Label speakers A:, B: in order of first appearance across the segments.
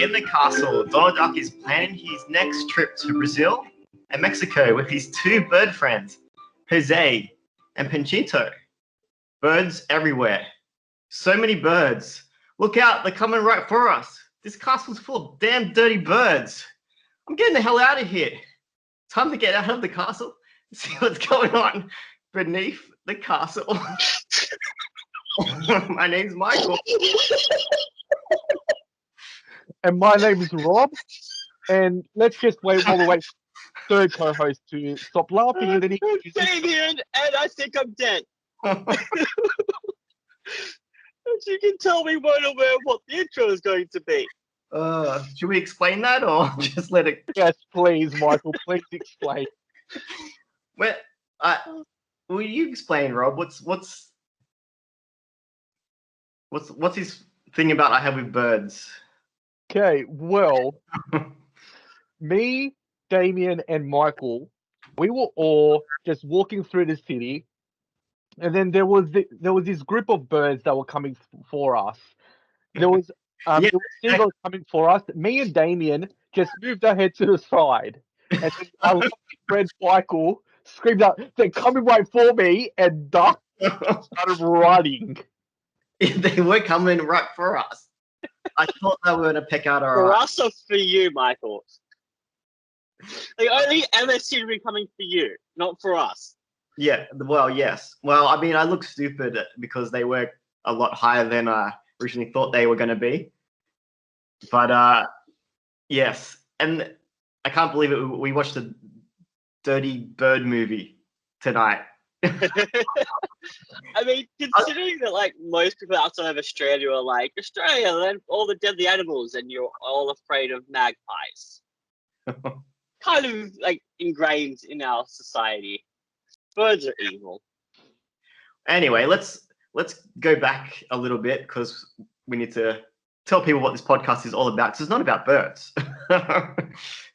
A: In the castle, Donald Duck is planning his next trip to Brazil and Mexico with his two bird friends, Jose and Panchito. Birds everywhere. So many birds. Look out, they're coming right for us. This castle's full of damn dirty birds. I'm getting the hell out of here. Time to get out of the castle and see what's going on beneath the castle. My name's Michael.
B: And my name is Rob. And let's just wait while we wait for the third co-host to stop laughing. And then he
C: Damien, and I think I'm dead. You can tell me right away what the intro is going to be.
A: Should we explain that or just let it?
B: Yes, please, Michael. Please explain.
A: Well, will you explain, Rob? What's his thing about I have with birds?
B: Okay, well, me, Damien, and Michael, we were all just walking through the city, and then there was this group of birds that were coming for us. There was there were seagulls coming for us. Me and Damien just moved our head to the side, and then our lovely friend Michael screamed out, "They're coming right for me!" and Duck started running.
A: They were coming right for us. I thought they were going to pick out our
C: For us or for you, Michael? They only ever seem to be coming for you, not for us.
A: Yeah, well, yes. Well, I mean, I look stupid because they were a lot higher than I originally thought they were going to be. But, yes. And I can't believe it. We watched a Dirty Bird movie tonight.
C: I mean, considering that like most people outside of Australia are like, Australia, then all the deadly animals, and you're all afraid of magpies. Kind of like ingrained in our society. Birds are evil.
A: Anyway, let's go back a little bit because we need to tell people what this podcast is all about. Because it's not about birds.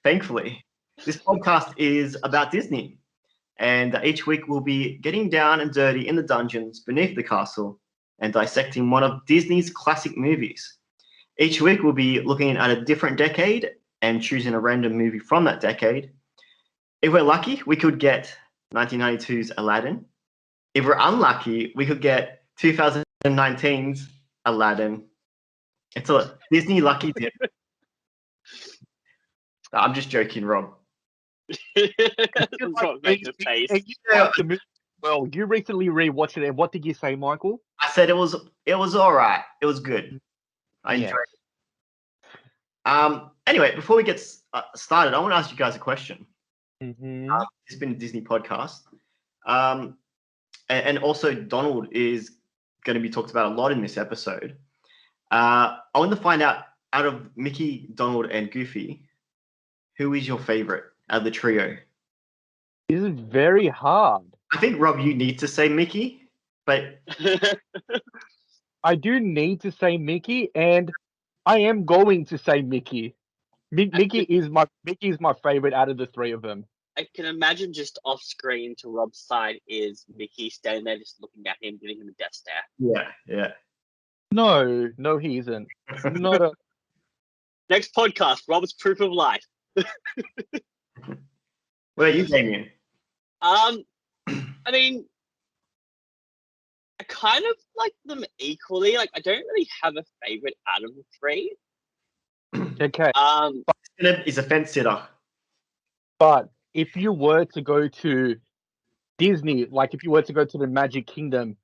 A: Thankfully, this podcast is about Disney. And each week we'll be getting down and dirty in the dungeons beneath the castle and dissecting one of Disney's classic movies. Each week we'll be looking at a different decade and choosing a random movie from that decade. If we're lucky, we could get 1992's Aladdin. If we're unlucky, we could get 2019's Aladdin. It's a Disney lucky dip. I'm just joking, Rob.
B: Well, you recently rewatched it, and what did you say, Michael?
A: I said it was all right. It was good. I enjoyed it. Anyway, before we get started, I want to ask you guys a question.
B: Mm-hmm.
A: It's been a Disney podcast, and also Donald is going to be talked about a lot in this episode. I want to find out of Mickey, Donald, and Goofy, who is your favorite out of the trio?
B: This is very hard.
A: I think, Rob, you need to say Mickey, but
B: I do need to say Mickey, and I am going to say Mickey. Mickey is my favorite out of the three of them.
C: I can imagine just off screen to Rob's side is Mickey standing there just looking at him, giving him a death stare.
A: Yeah.
B: No, he isn't. Not a...
C: Next podcast, Rob's proof of life.
A: What are you, Damien?
C: I mean, I kind of like them equally. Like, I don't really have a favorite out of the three.
B: Okay.
A: He's a fence sitter.
B: But if you were to go to Disney, like if you were to go to the Magic Kingdom,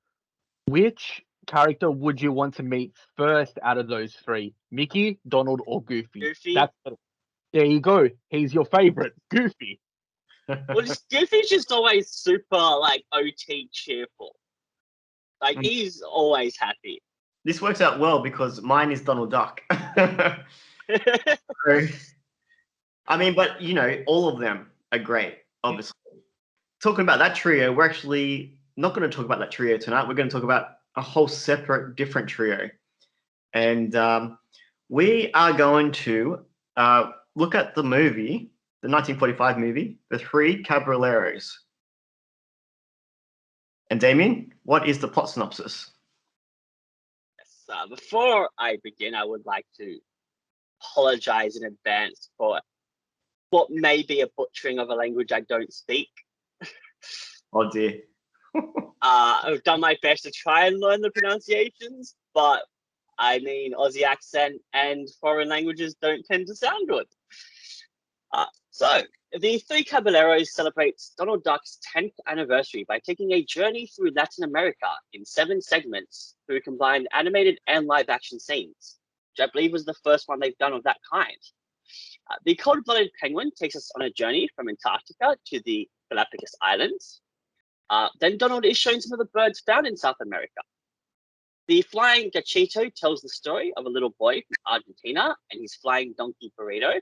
B: which character would you want to meet first out of those three? Mickey, Donald, or Goofy?
C: Goofy.
B: There you go. He's your favorite, Goofy.
C: Well, Goofy's just always super like OT cheerful. Like he's always happy.
A: This works out well because mine is Donald Duck. I mean, but you know, all of them are great, obviously. Talking about that trio, we're actually not going to talk about that trio tonight. We're going to talk about a whole separate, different trio. And we are going to look at the movie, the 1945 movie, The Three Caballeros. And Damien, what is the plot synopsis?
C: Yes, before I begin, I would like to apologize in advance for what may be a butchering of a language I don't speak.
A: Oh dear.
C: I've done my best to try and learn the pronunciations, but I mean, Aussie accent and foreign languages don't tend to sound good. So, the Three Caballeros celebrates Donald Duck's 10th anniversary by taking a journey through Latin America in 7 segments through combined animated and live action scenes, which I believe was the first one they've done of that kind. The Cold-Blooded Penguin takes us on a journey from Antarctica to the Galapagos Islands. Then Donald is shown some of the birds found in South America. The Flying Gachito tells the story of a little boy from Argentina and his flying donkey burrito.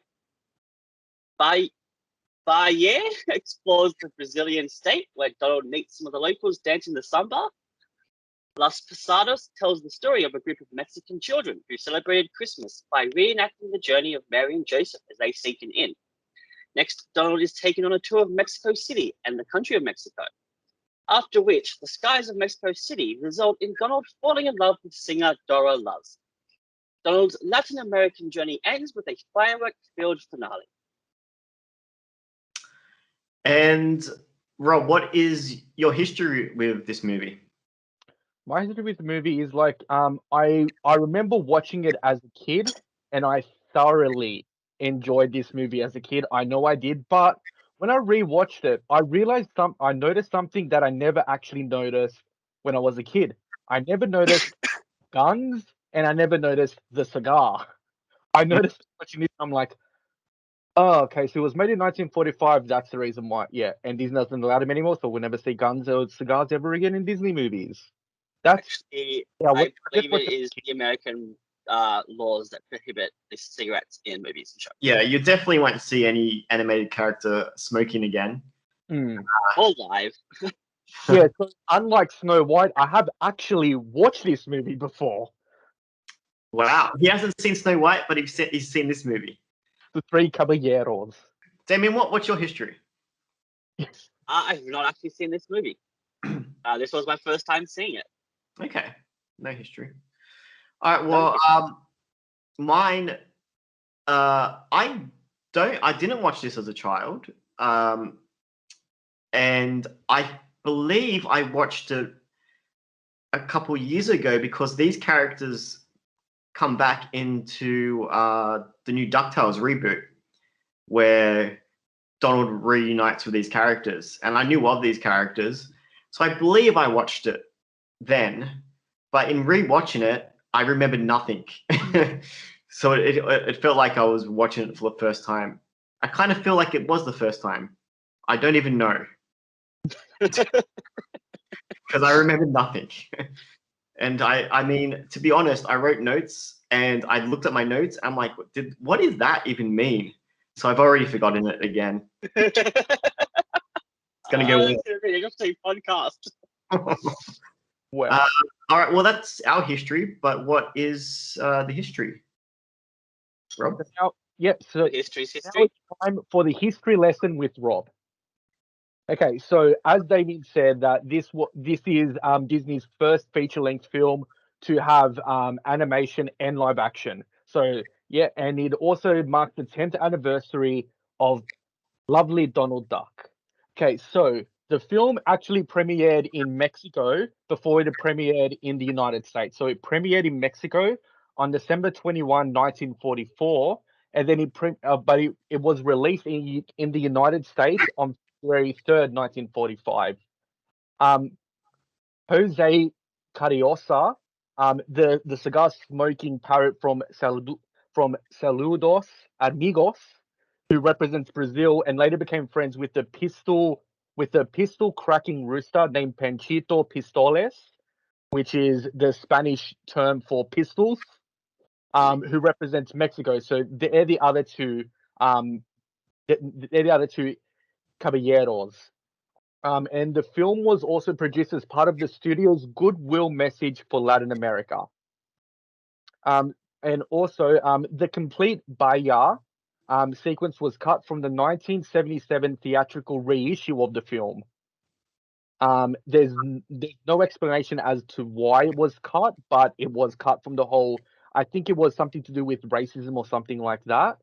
C: Bahia explores the Brazilian state where Donald meets some of the locals dancing the samba. Las Posadas tells the story of a group of Mexican children who celebrated Christmas by reenacting the journey of Mary and Joseph as they seek an inn. Next, Donald is taken on a tour of Mexico City and the country of Mexico. After which, the skies of Mexico City result in Donald falling in love with singer Dora Luz. Donald's Latin American journey ends with a firework-filled finale.
A: And Rob, what is your history with this movie?
B: My history with the movie is like I remember watching it as a kid, and I thoroughly enjoyed this movie as a kid. I know I did, but when I rewatched it, I noticed something that I never actually noticed when I was a kid. I never noticed guns, and I never noticed the cigar. I noticed watching this, I'm like, oh, okay, so it was made in 1945. That's the reason why. Yeah, and Disney doesn't allow them anymore, so we'll never see guns or cigars ever again in Disney movies. That's
C: Actually,
B: yeah.
C: I believe it is the American laws that prohibit the cigarettes in movies and shows.
A: Yeah, you definitely won't see any animated character smoking again.
C: Or live.
B: Yeah, so unlike Snow White, I have actually watched this movie before.
A: Wow, he hasn't seen Snow White, but he's seen this movie.
B: The Three Caballeros.
A: Damien, what's your history?
C: I've not actually seen this movie. This was my first time seeing it.
A: Okay, no history. All right, well, mine. I didn't watch this as a child, and I believe I watched it a couple years ago because these characters come back into the new DuckTales reboot, where Donald reunites with these characters, and I knew of these characters, so I believe I watched it then, but in rewatching it, I remembered nothing. So it felt like I was watching it for the first time. I kind of feel like it was the first time. I don't even know. Because I remembered nothing. And I mean, to be honest, I wrote notes and I looked at my notes. I'm like, what does that even mean? So I've already forgotten it again. It's going to go
C: It's going to be an interesting podcast.
B: Well,
A: all right, well, that's our history, but what is the history? Rob?
B: So
C: History's
B: now
C: history.
B: it's time for the history lesson with Rob. Okay, so as Damien said, that this is Disney's first feature-length film to have animation and live action. So yeah, and it also marked the 10th anniversary of lovely Donald Duck. Okay, so the film actually premiered in Mexico before it premiered in the United States. So it premiered in Mexico on December 21, 1944, and then it was released in the United States on February 3rd, 1945. Jose Cariosa, the cigar smoking parrot from Saludos Amigos, who represents Brazil and later became friends with the pistol cracking rooster named Panchito Pistoles, which is the Spanish term for pistols, who represents Mexico. So they're the other two caballeros. And the film was also produced as part of the studio's goodwill message for Latin America. And also, the complete Bahia sequence was cut from the 1977 theatrical reissue of the film. There's no explanation as to why it was cut, but it was cut from the whole I think it was something to do with racism or something like that.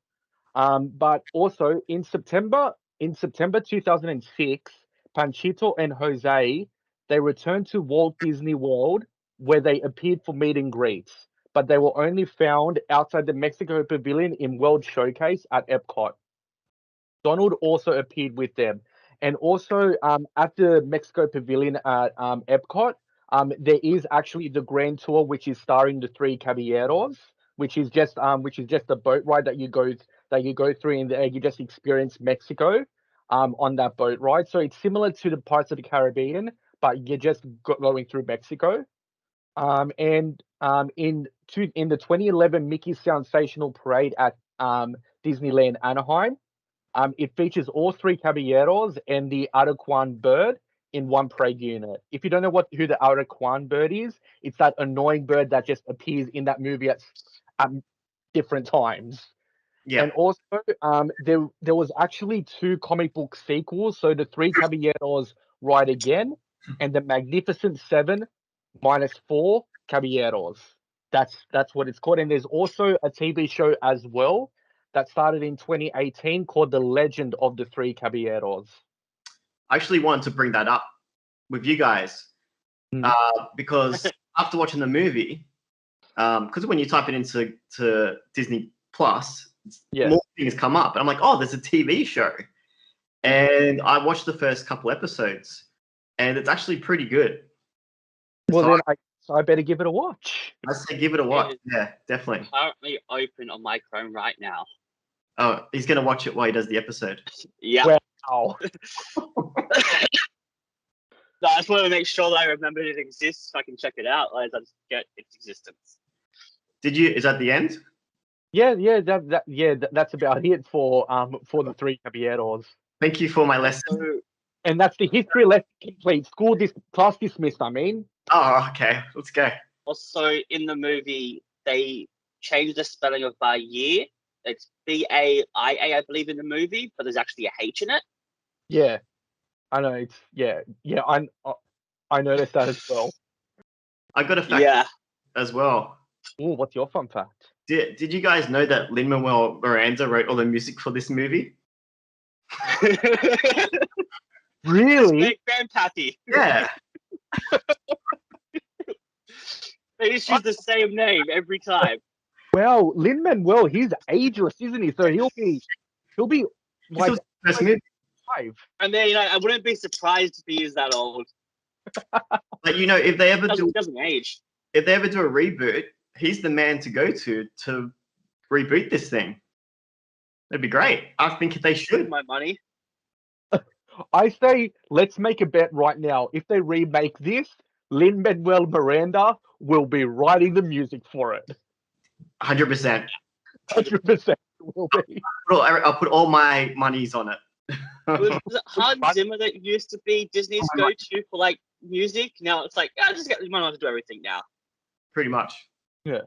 B: But also in September 2006, Panchito and Jose, they returned to Walt Disney World where they appeared for meet and greets, but they were only found outside the Mexico Pavilion in World Showcase at Epcot. Donald also appeared with them. And also at the Mexico Pavilion at Epcot, there is actually the Grand Tour, which is starring the three Caballeros, which is just a boat ride that you go through and you just experience Mexico on that boat ride. So it's similar to the Pirates of the Caribbean, but you're just going through Mexico. And in the 2011 Mickey Sensational Parade at Disneyland Anaheim, it features all three Caballeros and the Araquan bird in one parade unit. If you don't know who the Araquan bird is, it's that annoying bird that just appears in that movie at different times.
A: Yeah.
B: And also, there was actually 2 comic book sequels. So the Three Caballeros Ride Again and the Magnificent Seven -4 Caballeros. That's what it's called. And there's also a TV show as well that started in 2018 called The Legend of the Three Caballeros.
A: I actually wanted to bring that up with you guys because after watching the movie, because when you type it into Disney Plus, more things come up. And I'm like, oh, there's a TV show. And I watched the first couple episodes, and it's actually pretty good.
B: Well, then I better give it a watch.
A: I say give it a watch. Yeah, definitely.
C: Currently open on my Chrome right now.
A: Oh, he's going to watch it while he does the episode.
C: Yeah.
B: Wow.
C: No, I just want to make sure that I remember it exists so I can check it out. Otherwise, I just forget its existence.
A: Is that the end?
B: Yeah, that's about it for the Three Caballeros.
A: Thank you for my lesson.
B: And that's the history lesson complete. Class dismissed, I mean.
A: Oh, okay. Let's go.
C: Also, in the movie, they changed the spelling of Bayer. It's Baia, I believe, in the movie, but there's actually a H in it.
B: Yeah, I know. It's I noticed that as well.
A: I got a fact as well.
B: Oh, what's your fun fact?
A: Did you guys know that Lin-Manuel Miranda wrote all the music for this movie?
B: Really?
C: Grandpappy.
A: Yeah.
C: They just use the same name every time.
B: Well, Lin-Manuel, he's ageless, isn't he? So he'll be like
A: first movie.
B: 5.
C: I mean, I wouldn't be surprised if he is that old.
A: But if they ever
C: doesn't age.
A: If they ever do a reboot, he's the man to go to reboot this thing. That'd be great. I think they should.
C: My money.
B: I say let's make a bet right now. If they remake this, Lin-Manuel Miranda will be writing the music for it.
A: 100%.
B: 100% will be.
A: I'll put all my monies on it.
C: Was it Hans Zimmer that used to be Disney's go-to for like music? Now it's like, just get money to do everything now.
A: Pretty much.
B: Yeah.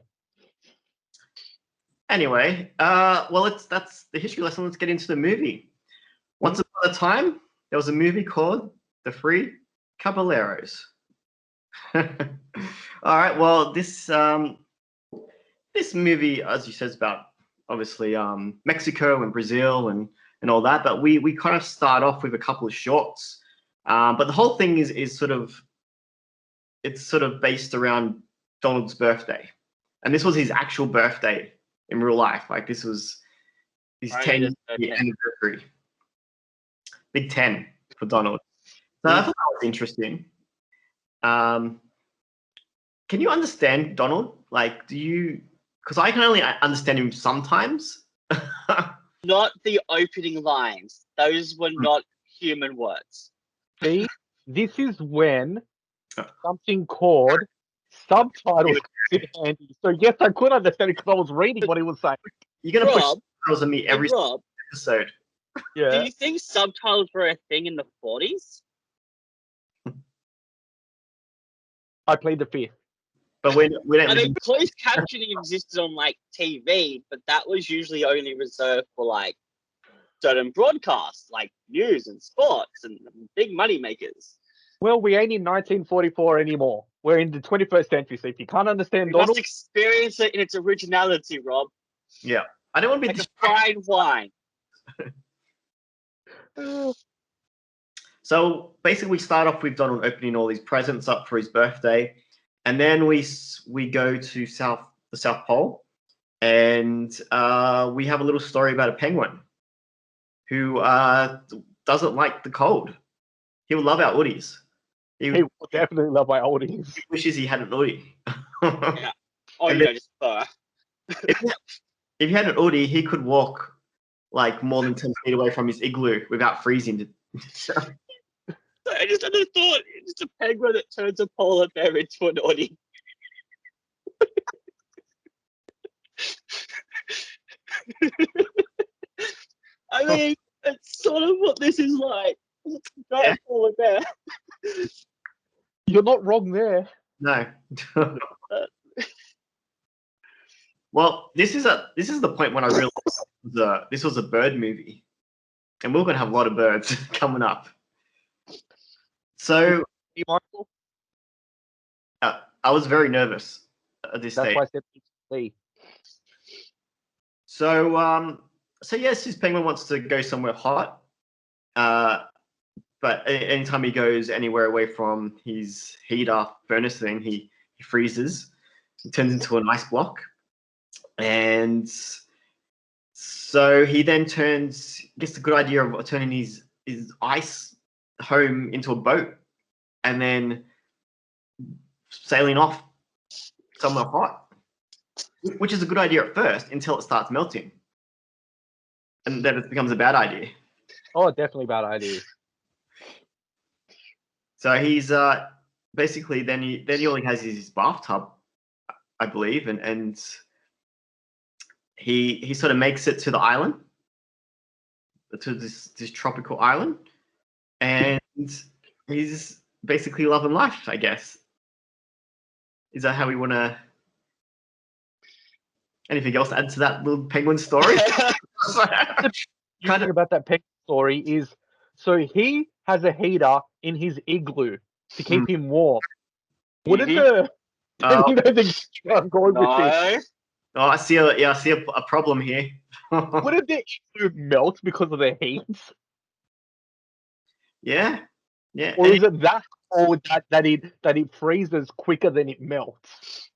A: Anyway, that's the history lesson. Let's get into the movie. Once upon a time, there was a movie called The Three Caballeros. All right. Well, this movie, as you said, is about obviously Mexico and Brazil and all that. But we kind of start off with a couple of shorts. But the whole thing is sort of based around Donald's birthday, and this was his actual birthday in real life. Like this was his 10th anniversary. Big 10 for Donald. So I thought that was interesting. Can you understand Donald? Like, because I can only understand him sometimes.
C: Not the opening lines. Those were not human words.
B: See, this is when something called subtitles came in handy. So yes, I could understand it because I was reading what he was saying.
A: You're going to push subtitles on me every episode.
B: Yeah.
C: Do you think subtitles were a thing in the 40s?
B: I played the fifth.
A: But we don't.
C: I mean, closed captioning existed on like TV, but that was usually only reserved for like certain broadcasts, like news and sports and big money makers.
B: Well, we ain't in 1944 anymore. We're in the 21st century, so if you can't understand
C: You
B: Donald,
C: must experience it in its originality, Rob.
A: Yeah. I don't want to be
C: Like a fine wine.
A: So basically, we start off with Donald opening all these presents up for his birthday, and then we go to the South Pole, and we have a little story about a penguin who doesn't like the cold. He would love our hoodies.
B: he will definitely love my oldies.
A: He wishes he had an hoodie.
C: Yeah. Oh,
A: And
C: you know, just fur.
A: If he had an hoodie, he could walk like more than 10 feet away from his igloo without freezing.
C: I just had a thought. It's just a penguin that turns a polar bear into an Audi. I mean, it's sort of what this is like. It's not a polar bear.
B: You're not wrong there.
A: No. Well, this is the point when I realized this was a bird movie, and we're gonna have a lot of birds coming up. So
B: You, Michael?
A: I was very nervous at this
B: That's
A: stage.
B: why I said Lee.
A: So yes, his penguin wants to go somewhere hot, but anytime he goes anywhere away from his heater furnace thing, he freezes. He turns into an ice block, and so he then gets the good idea of turning his ice home into a boat, and then sailing off somewhere hot, which is a good idea at first until it starts melting, and then it becomes a bad idea.
B: Oh, definitely bad idea.
A: So he's basically then he only has his bathtub, I believe, and he sort of makes it to the island, to this tropical island, and he's basically loving life, I guess. Is that how we want to? Anything else to add to that little penguin story?
B: Kind of about that penguin story is, so he has a heater in his igloo to keep him warm. Wouldn't the I'm going with this.
A: Oh, I see a problem here.
B: Wouldn't the igloo melt because of the heat?
A: Yeah.
B: Or is it that cold that it freezes quicker than it melts?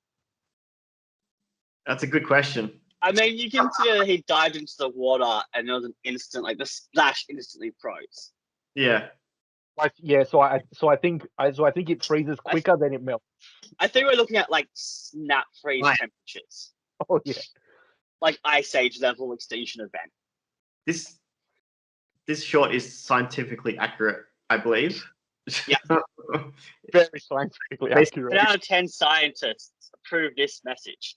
A: That's a good question.
C: I mean, you can see he dived into the water and there was an instant, like the splash instantly froze.
A: Yeah.
B: So I think it freezes quicker than it melts.
C: I think we're looking at like snap freeze temperatures.
B: Oh yeah.
C: Like Ice Age level extinction event.
A: This shot is scientifically accurate, I believe.
C: Yeah.
B: Very scientifically accurate.
C: 10 out of 10 scientists approve this message.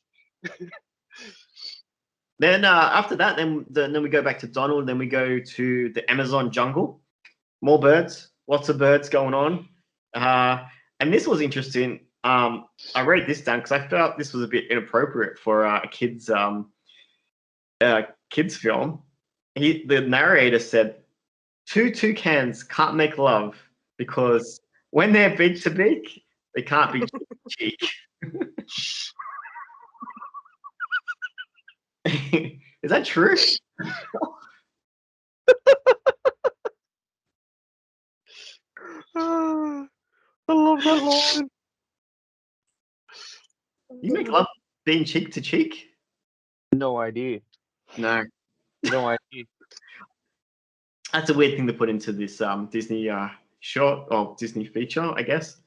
A: Then after that, then we go back to Donald. Then we go to the Amazon jungle. More birds, lots of birds going on. And this was interesting. I wrote this down because I felt this was a bit inappropriate for a kids film. The narrator said, 2 toucans can't make love because when they're beak to beak, they can't be cheek. Is that true?
B: I love that line.
A: You make love being cheek to cheek?
B: No idea.
A: No.
B: No idea.
A: That's a weird thing to put into this Disney short or Disney feature, I guess.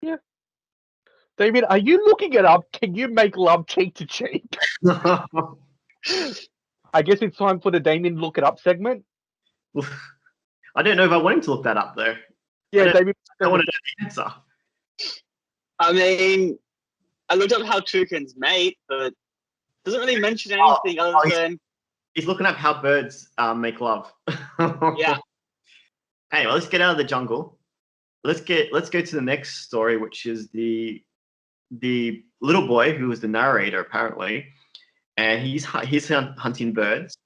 B: Yeah. David, are you looking it up? Can you make love cheek to cheek? I guess it's time for the Damien look it up segment.
A: I don't know if I want him to look that up though.
B: Yeah, David.
A: I want to know the answer.
C: I mean, I looked up how toucans mate, but doesn't really mention anything other than
A: he's looking up how birds make love.
C: Yeah.
A: Anyway, let's get out of the jungle. Let's go to the next story, which is the little boy who was the narrator apparently, and he's hunting birds,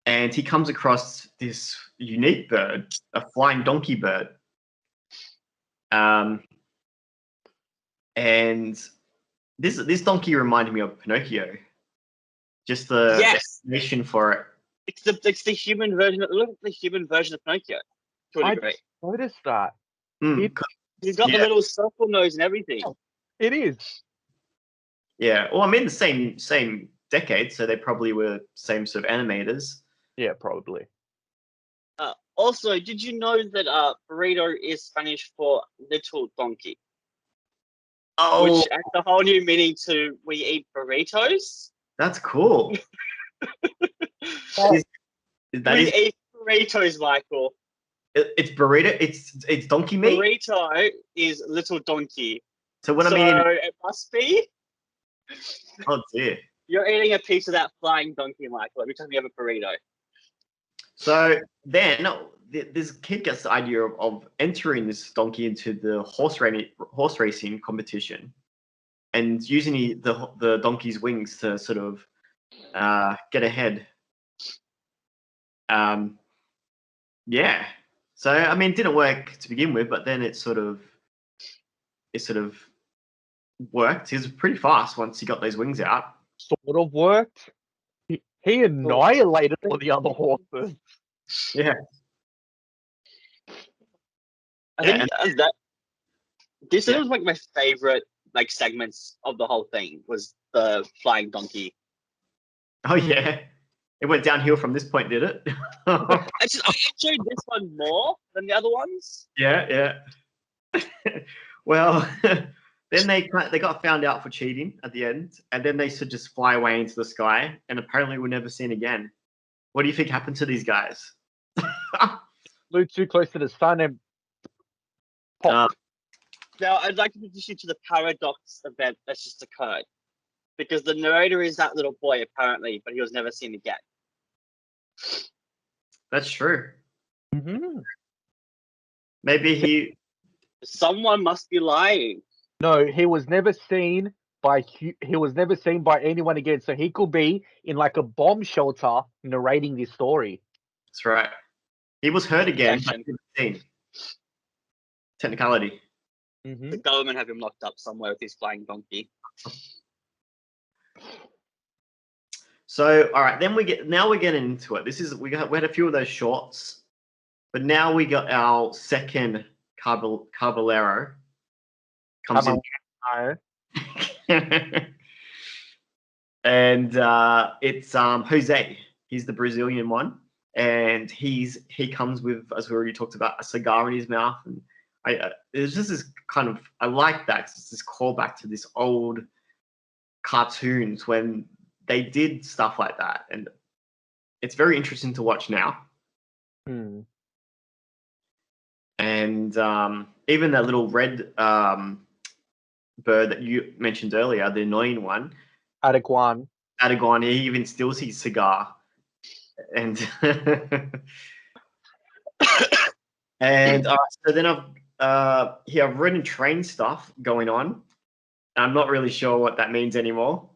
A: and he comes across this unique bird, a flying donkey bird. And this donkey reminded me of Pinocchio. Just the
C: Yes.
A: explanation for it.
C: It's the human version. Look at the human version of Pinocchio. To a degree.
B: I noticed that.
A: Mm,
C: He's got the little circle nose and everything.
B: It is.
A: yeah. Well, I mean, the same decade, so they probably were same sort of animators.
B: Yeah, probably.
C: Also, did you know that burrito is Spanish for little donkey?
A: Oh,
C: Which adds a whole new meaning to we eat burritos.
A: that's cool.
C: We eat burritos, Michael.
A: It's burrito. It's donkey meat.
C: Burrito is little donkey.
A: So what
C: So
A: I mean,
C: it must be.
A: oh dear.
C: You're eating a piece of that flying donkey, Michael. Every time you have a burrito.
A: So then this kid gets the idea of entering this donkey into the horse racing competition, and using the donkey's wings to sort of get ahead. Yeah. So I mean, it didn't work to begin with, but then it sort of worked. He was pretty fast once he got those wings out.
B: Sort of worked. He annihilated all the other horses.
A: Yeah.
C: I think that this was like my favorite segments of the whole thing was the flying donkey.
A: Oh yeah. It went downhill from this point, did it?
C: I enjoyed this one more than the other ones.
A: Yeah. Well, then they got found out for cheating at the end, and then they should just fly away into the sky, and apparently were never seen again. What do you think happened to these guys?
B: Flew too close to the sun and popped.
C: Now, I'd like to introduce you to the paradox event that's just occurred. Because the narrator is that little boy, apparently, but he was never seen again.
A: That's true.
B: Mm-hmm.
A: Maybe
C: Someone must be lying.
B: No, he was never seen by anyone again. So he could be in like a bomb shelter narrating this story.
A: That's right. He was heard again, but he wasn't seen. Technicality.
B: Mm-hmm.
C: The government have him locked up somewhere with his flying donkey.
A: So, all right, then we're getting into it. We had a few of those shorts, but now we got our second Caballero comes in, and it's Jose. He's the Brazilian one, and he comes with, as we already talked about, a cigar in his mouth, and it's just this kind of, I like that. It's this callback to this old cartoons when they did stuff like that, and it's very interesting to watch now.
B: Hmm.
A: And even that little red bird that you mentioned earlier, the annoying one,
B: Adequan,
A: he even steals his cigar, and and so then I've written train stuff going on. I'm not really sure what that means anymore.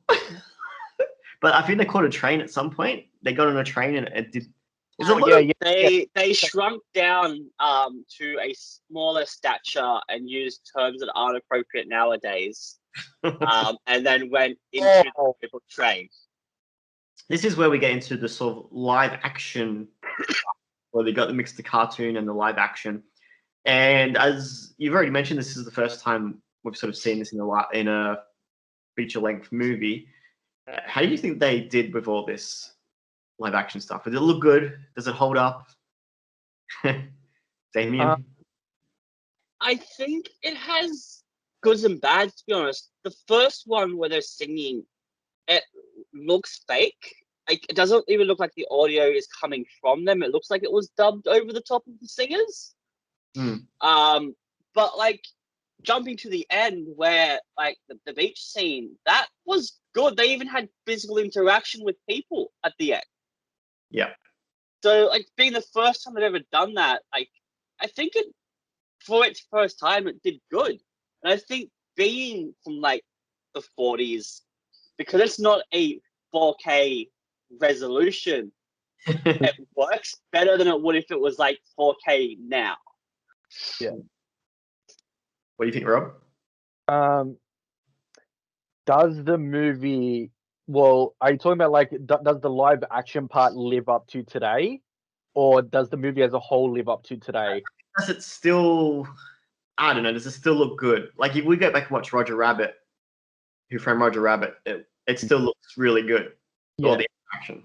A: But I think they caught a train at some point. They got on a train and it did.
C: They shrunk down to a smaller stature and used terms that aren't appropriate nowadays, and then went into the people train.
A: This is where we get into the sort of live action, where they got the mix the cartoon and the live action. And as you've already mentioned, this is the first time we've sort of seen this in a feature-length movie. How do you think they did with all this live action stuff? Does it look good? Does it hold up? Damien?
C: I think it has goods and bads, to be honest. The first one where they're singing, it looks fake. Like, it doesn't even look like the audio is coming from them. It looks like it was dubbed over the top of the singers. But like jumping to the end where like the beach scene, that was good. They even had physical interaction with people at the end.
A: Yeah.
C: So like being the first time they've ever done that, like I think it for its first time it did good. And I think being from like the 40s, because it's not a 4K resolution, it works better than it would if it was like 4K now.
B: Yeah.
A: What do you think, Rob?
B: Does the movie? Well, are you talking about like does the live action part live up to today, or does the movie as a whole live up to today?
A: Does it still? I don't know. Does it still look good? Like if we go back and watch Roger Rabbit, Who Framed Roger Rabbit, it still looks really good. All the action.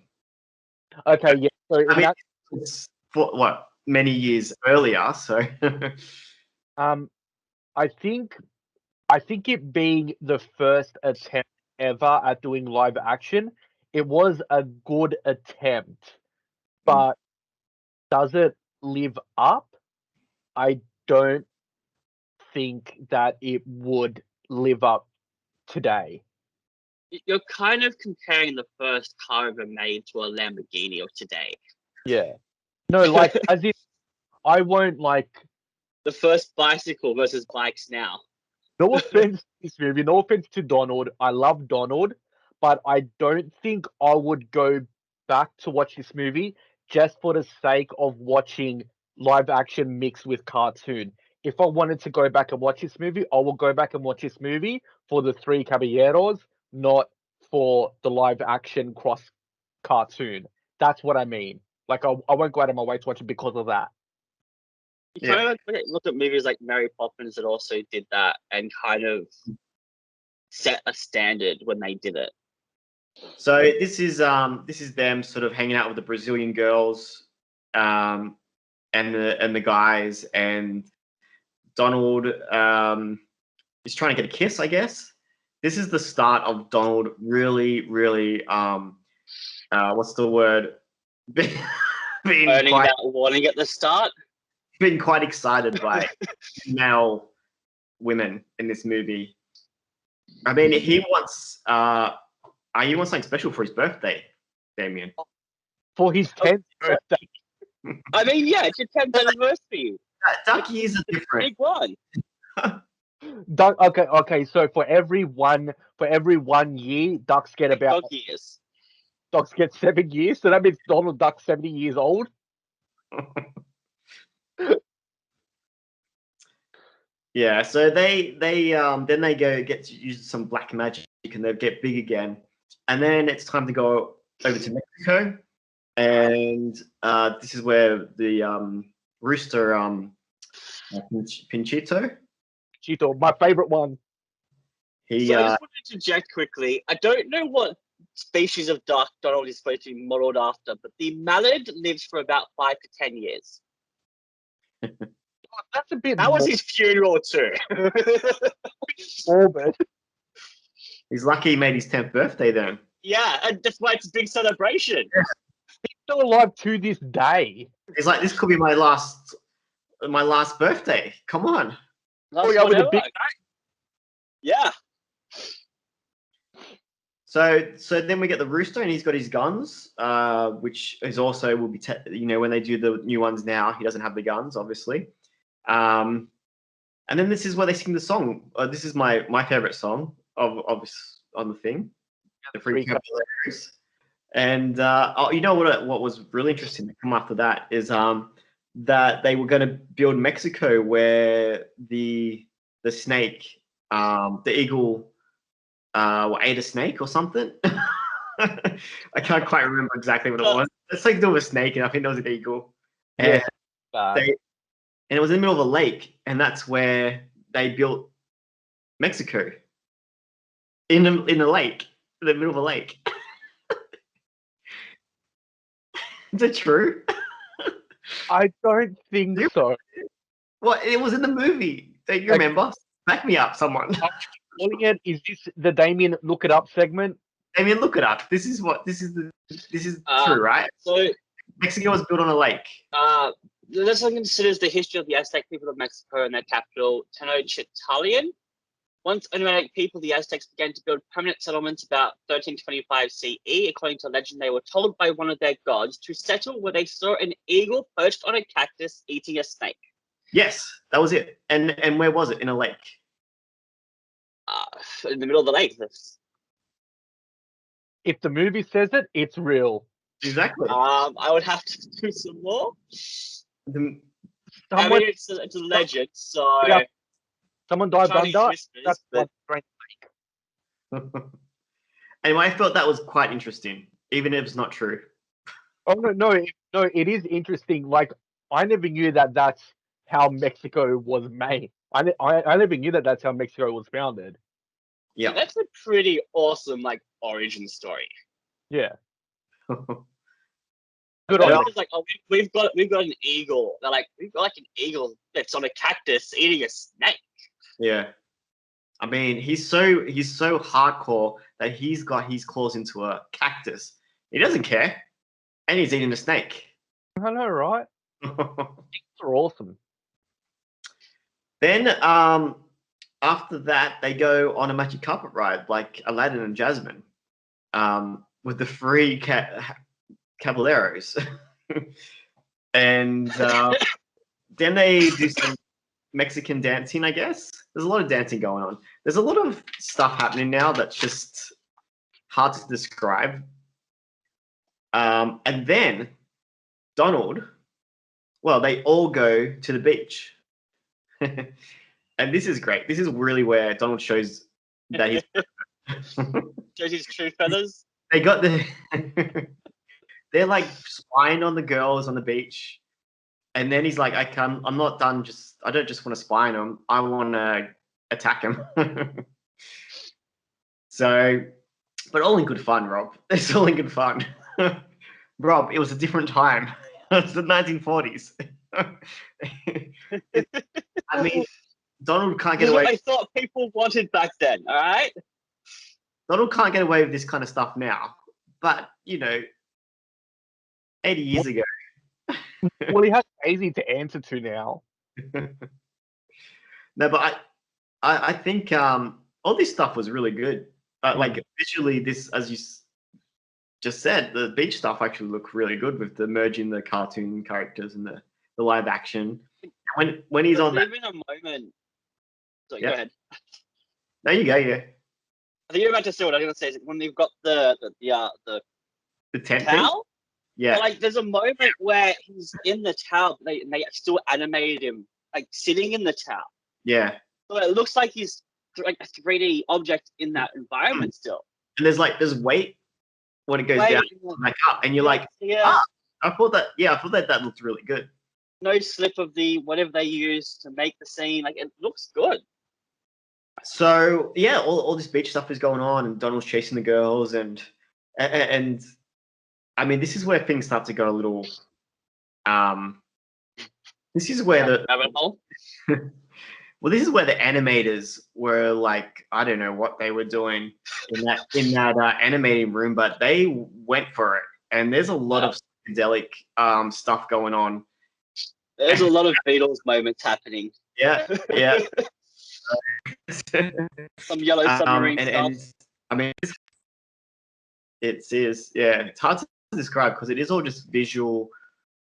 B: Okay, yeah. So
A: I mean, it's for what many years earlier. So,
B: I think it being the first attempt ever at doing live action, it was a good attempt, but does it live up? I don't think that it would live up today.
C: You're kind of comparing the first car ever made to a Lamborghini of today.
B: Yeah. No, like as if I won't like
C: the first bicycle versus bikes now.
B: No offense to this movie, no offense to Donald. I love Donald, but I don't think I would go back to watch this movie just for the sake of watching live action mixed with cartoon. If I wanted to go back and watch this movie, I will go back and watch this movie for the three Caballeros, not for the live action cross cartoon. That's what I mean. Like I won't go out of my way to watch it because of that.
C: You kind of look at movies like Mary Poppins that also did that and kind of set a standard when they did it.
A: So this is them sort of hanging out with the Brazilian girls, and the guys, and Donald is trying to get a kiss, I guess. This is the start of Donald really, really what's the word? being
C: Earning
A: quite,
C: that warning at the start.
A: being quite excited by male women in this movie. I mean, he wants something special for his birthday, Damien.
B: For his 10th birthday.
C: I mean, yeah, it's your 10th anniversary.
A: Duck years are different.
C: Big one.
B: Okay. So for every 1 year, ducks get about
C: dog years.
B: Ducks get 7 years. So that means Donald Duck's 70 years old.
A: Yeah, so they then they get to use some black magic and they get big again, and then it's time to go over to Mexico, and this is where the rooster Pinchito,
B: Chito, my favorite one.
C: So I just wanted to interject quickly. I don't know what species of duck Donald is supposed to be modeled after, but the mallard lives for about 5 to 10 years.
B: That's a bit.
C: That was his funeral too.
B: Morbid.
A: He's lucky he made his 10th birthday then.
C: Yeah, and that's why it's a big celebration.
A: Yeah.
B: He's still alive to this day.
A: He's like, this could be my last birthday. Come on.
B: With a big
C: Yeah.
A: So then we get the rooster, and he's got his guns, which is also will be when they do the new ones now, he doesn't have the guns, obviously. And then this is where they sing the song. This is my favorite song on the thing, the Free Caballeros. And you know what was really interesting to come after that is that they were going to build Mexico where the snake, the eagle, ate a snake or something. I can't quite remember exactly what it was. It's like there was a snake, and I think there was an eagle. And and it was in the middle of a lake, and that's where they built Mexico. In the lake, in the middle of a lake. Is it true?
B: I don't think so.
A: Well, it was in the movie. Don't you remember? Back me up, someone.
B: Is this the Damien Look It Up segment?
A: Damien, look it up. This is true, right?
C: So
A: Mexico was built on a lake.
C: This one considers the history of the Aztec people of Mexico and their capital, Tenochtitlan. Once nomadic people, the Aztecs began to build permanent settlements about 1325 CE. According to legend, they were told by one of their gods to settle where they saw an eagle perched on a cactus eating a snake.
A: Yes, that was it. And where was it? In a lake.
C: In the middle of the lake.
B: If the movie says it, it's real.
A: Exactly.
C: I would have to do some more. I mean, it's a legend, so.
B: Yeah. Someone dived
C: Chinese
B: under.
C: whispers,
B: That's
C: but
B: like
A: Anyway, I thought that was quite interesting, even if it's not true.
B: oh no, it is interesting. Like I never knew that that's how Mexico was made. I never knew that that's how Mexico was founded.
A: Yeah.
C: that's a pretty awesome like origin story.
B: Yeah, good
C: But
B: on
C: it's
B: them.
C: just like, oh, we've got an eagle. They're like, we've got like an eagle that's on a cactus eating a snake.
A: Yeah. I mean, he's so hardcore that he's got his claws into a cactus. He doesn't care, and he's eating a snake.
B: I know, right? They're awesome.
A: Then, after that, they go on a magic carpet ride like Aladdin and Jasmine, with the free Caballeros, and then they do some Mexican dancing, I guess. There's a lot of dancing going on. There's a lot of stuff happening now that's just hard to describe. And then Donald, well, they all go to the beach. And this is great. This is really where Donald shows that he's...
C: Shows his true feathers.
A: They got the... They're like spying on the girls on the beach. And then he's like, I'm not done. I don't just want to spy on him. I want to attack him. So, but all in good fun, Rob. It's all in good fun. Rob, it was a different time. It was the 1940s. I mean, Donald can't get
C: This is what
A: away.
C: I thought people wanted back then. All right.
A: Donald can't get away with this kind of stuff now. But, 80 years ago.
B: Well, he has Daisy to answer to now.
A: No, but I think all this stuff was really good. Like visually, this, as you just said, the beach stuff actually looked really good with the merging the cartoon characters and the live action. When he's on that,
C: Even a moment. So
A: Yeah.
C: go ahead.
A: there you go, yeah,
C: I think you're about to say what I was going to say. Is when they've got the
A: the tent thing,
C: towel.
A: yeah,
C: But, like, there's a moment where he's in the towel. They still animated him like sitting in the towel.
A: yeah.
C: So it looks like he's like a 3D object in that environment still.
A: And there's weight when it goes
C: Wait,
A: down back up, and you're like,
C: yeah,
A: I thought that looked really good.
C: no slip of the whatever they use to make the scene. Like it looks good.
A: So yeah, all this beach stuff is going on, and Donald's chasing the girls, and I mean, this is where things start to go a little. This is where
C: Rabbit hole.
A: well, this is where the animators were like, I don't know what they were doing in that animating room, but they went for it, and there's a lot of psychedelic stuff going on.
C: There's a lot of Beatles moments happening.
A: Yeah.
C: Some yellow submarine stuff.
A: and I mean, it's hard to describe because it is all just visual,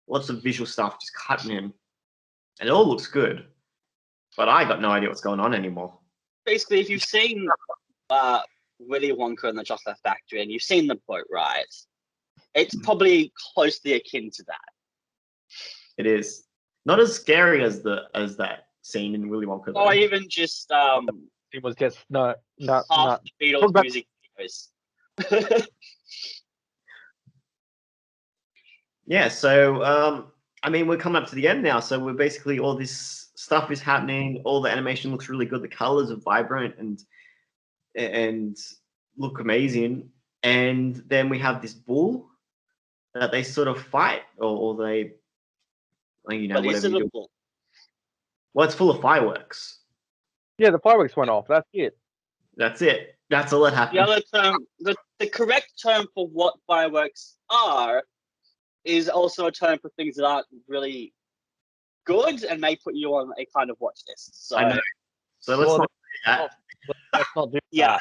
A: lots of visual stuff just cutting in, and it all looks good. But I got no idea what's going on anymore.
C: Basically, if you've seen Willy Wonka and the Chocolate Factory and you've seen the boat ride, it's probably closely akin to that.
A: It is not as scary as that scene in Willy Wonka.
C: Or even just
B: It was just no.
C: half the Beatles
B: about-
C: music videos.
A: Yeah, so I mean, we're coming up to the end now. So we're basically, all this stuff is happening. All the animation looks really good. The colors are vibrant and look amazing. And then we have this bull that they sort of fight, or they,
C: But
A: whatever
C: is it
A: you
C: a
A: do.
C: bull?
A: Well, it's full of fireworks.
B: Yeah, the fireworks went off. That's it.
A: That's it. That's all that
C: The
A: happened.
C: other term, the correct term for what fireworks are, is also a term for things that aren't really good and may put you on a kind of watch list. So,
A: I know. So let's
B: Well,
A: not do that.
B: Let's not do
C: yeah.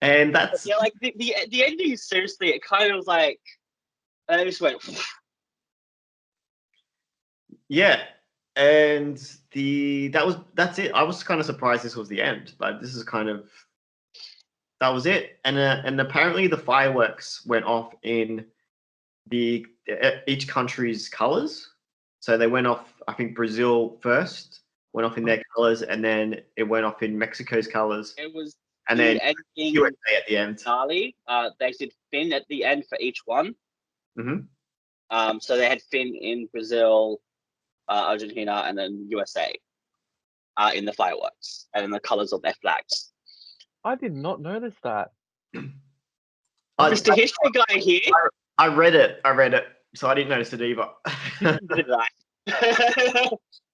A: And that's
C: Yeah, like the ending, seriously, it kind of was like, I just went,
A: yeah. And that's it. I was kind of surprised this was the end. Like, this is that was it. And apparently the fireworks went off in each country's colors. So they went off, I think, Brazil first, went off in their colors, and then it went off in Mexico's colors,
C: It was
A: and
C: the
A: then
C: ending
A: USA at the end.
C: finale. They did Finn at the end for each one.
A: Mm-hmm.
C: So they had Finn in Brazil, Argentina, and then USA in the fireworks and in the colors of their flags.
B: I did not notice that.
C: Mr. History guy here.
A: I read it, so I didn't notice it either.
C: Did I?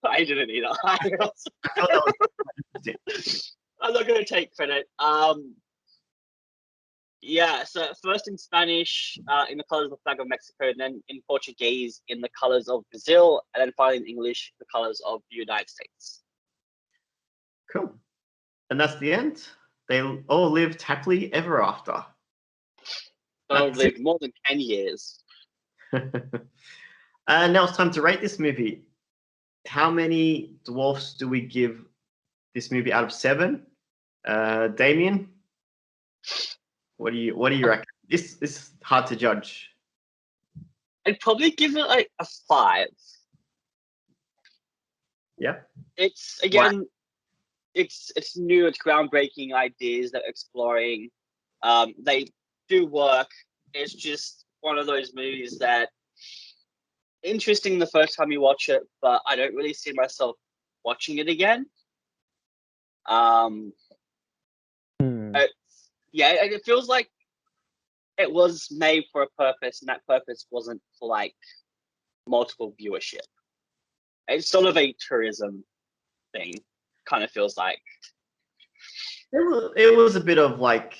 C: I didn't either.
A: I thought that was interesting.
C: I'm not going to take credit. Yeah, so first in Spanish, in the colors of the flag of Mexico, and then in Portuguese, in the colors of Brazil, and then finally in English, the colors of the United States.
A: Cool. And that's the end. They all lived happily ever after.
C: So I've lived more than 10 years.
A: And now it's time to rate this movie. How many dwarfs do we give this movie out of 7? Damien, what do you reckon? This is hard to judge.
C: I'd probably give it like a 5.
A: Yeah.
C: It's again, it's new. It's groundbreaking ideas that exploring. They do work. It's just one of those movies that interesting the first time you watch it, but I don't really see myself watching it again. It feels like it was made for a purpose, and that purpose wasn't for like multiple viewership. It's sort of a tourism thing, kind of feels like.
A: It was a bit of like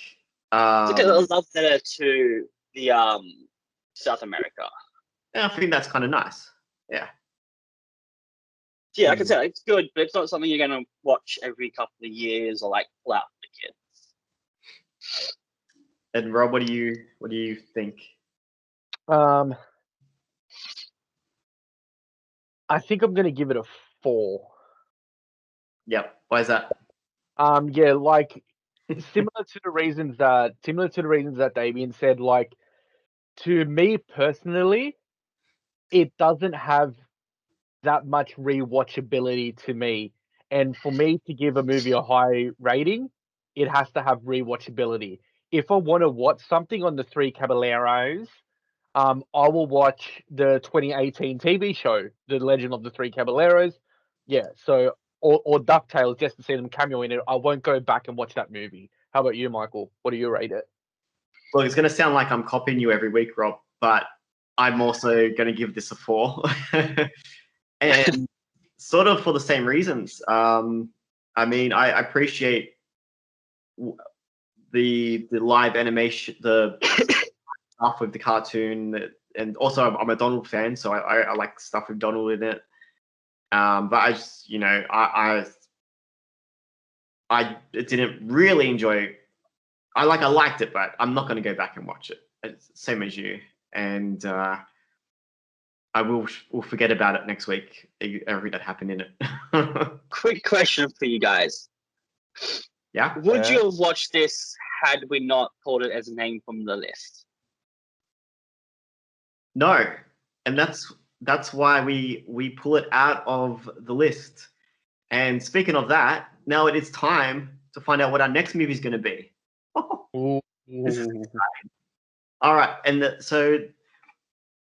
C: it's like a love letter to the South America.
A: I think that's kind of nice. Yeah.
C: Yeah, like I said, it's good, but it's not something you're going to watch every couple of years or like pull out for the kids.
A: And Rob, what do you think?
B: I think I'm gonna give it a 4.
A: Yep. Why is that?
B: Yeah, like similar to the reasons that Damien said. Like, to me personally, it doesn't have that much rewatchability to me. And for me to give a movie a high rating, it has to have rewatchability. If I want to watch something on the Three Caballeros, I will watch the 2018 TV show, The Legend of the Three Caballeros. Yeah, so or DuckTales, just to see them cameo in it. I won't go back and watch that movie. How about you, Michael? What do you rate it?
A: Look, it's going to sound like I'm copying you every week, Rob, but I'm also going to give this a 4. And sort of for the same reasons. I mean, I appreciate the live animation, the stuff with the cartoon, and also I'm a Donald fan, so I like stuff with Donald in it. But I just, I didn't really enjoy. I liked it, but I'm not going to go back and watch it. It's same as you, and I will forget about it next week. Everything that happened in it.
C: Quick question for you guys.
A: Yeah.
C: Would you have watched this had we not pulled it as a name from the list?
A: No, and that's why we pull it out of the list. And speaking of that, now it is time to find out what our next movie is going to be. This is exciting. All right, and so